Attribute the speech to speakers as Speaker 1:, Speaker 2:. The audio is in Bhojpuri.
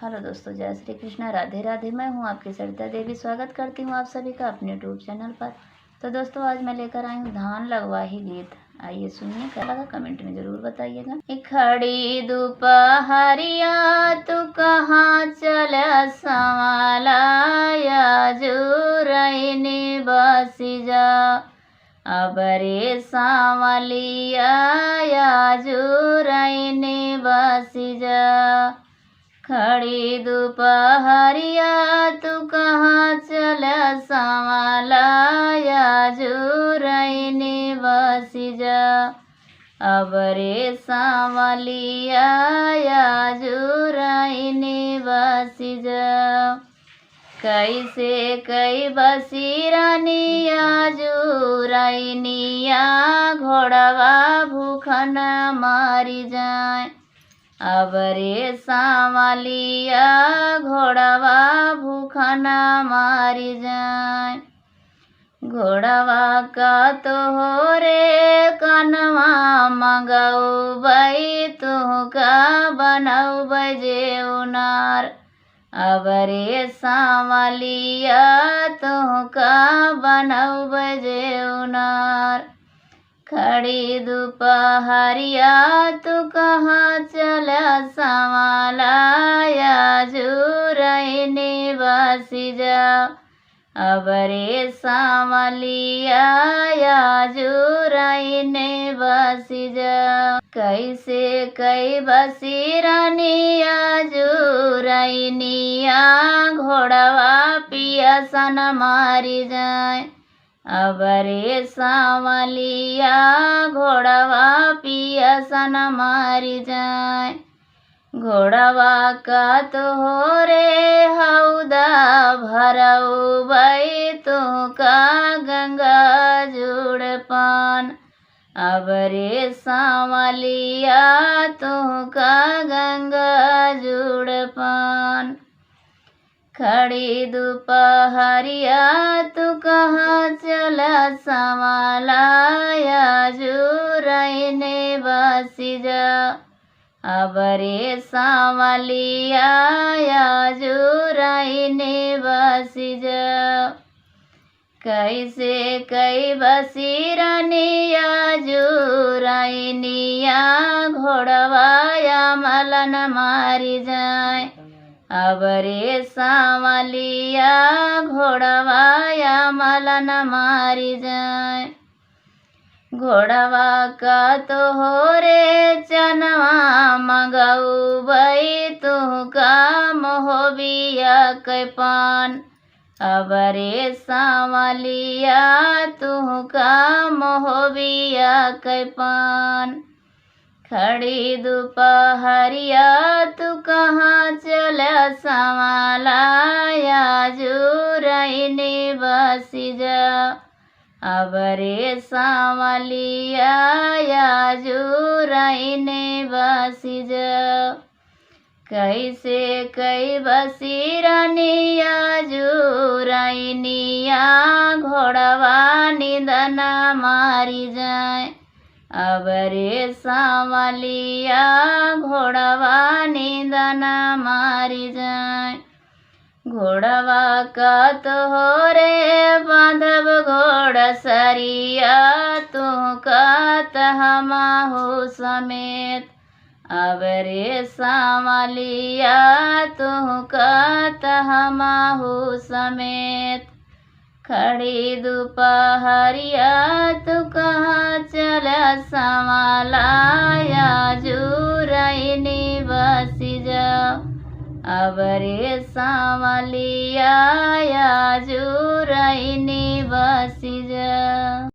Speaker 1: हेलो दोस्तों, जय श्री कृष्णा, राधे राधे। मैं हूं आपकी सरिता देवी। स्वागत करती हूं आप सभी का अपने यूट्यूब चैनल पर। तो दोस्तों, आज मैं लेकर आई हूं धान लगवाही गीत। आइए सुनिए, क्या लगा कमेंट में जरूर बताइएगा। खड़ी दोपहरिया तू कहाँ चला संवाला, जुरैनी बसी जा। अबरे सांवलिया जुरैनी बसी जा। खड़ी दोपहरिया तू कहाँ चला संवाला, जुरैनी बसी जा। अबरे सांवलिया जुरैनी बसी जा। कैसे कई बसी रानिया जुरैनिया, घोड़वा भूखन मारी जाए। अबरे सांवलिया घोड़वा भूखना मारी जाए। घोड़वा का तो हो रे कनवा मंगाऊ बई, तू का बनाऊ बजे उनार। अबरे सांवलिया तू का बनाऊ बजे उनार। खड़ी दोपहरिया तू कहाँ चला संवाला, जुरैनी बसी जा। अबरे सांवलिया जुरैनी बसी जा। कैसे कई बसी रानिया जुरैनिया, घोड़वा पियसन मारी जाए। अबरे सांवलिया घोड़वा पियसन मारी जाए। घोड़वा का तो हो रे हौदा भरऊ बई, तू का गंगा जुड़ पान। अबरे सांवलिया तू का गंगा जुड़ पान। खड़ी दोपहरिया तू कहाँ चला संवाला, जुरैनी बसी जा। अबरे सांवलिया जुरैनी बसी जा। कैसे कई बसी रानिया जुरैनिया, घोड़वा मलन मारी जाए। अबरे सांवलिया घोड़वा मलन मारी जाए। घोड़वा का तो हो रे चनवा मंगाऊ बई, तू का मोहबिया कै पान। अबरे सांवलिया तू का मोहबिया कै पान। खड़ी दोपहरिया तू कहाँ चला संवाला, जुरैनी बसी जा। अबरे सांवलिया जुरैनी बसी जा। कैसे कई बसी रानिया जुरैनिया, घोड़वा निंदना मारी जाए। अबरे सांवलिया घोड़वा निंदना मारी जाए। घोड़वा का तो हो रे बांधब घोड़ सरिया, तू का तहमाहू समेत। अबरे सांवलिया तू का तहमाहू समेत। खड़ी दोपहरिया तू कहाँ चला संवाला, जुरैनी बसी जा। अबरे सांवलिया जुरैनी बसी जा।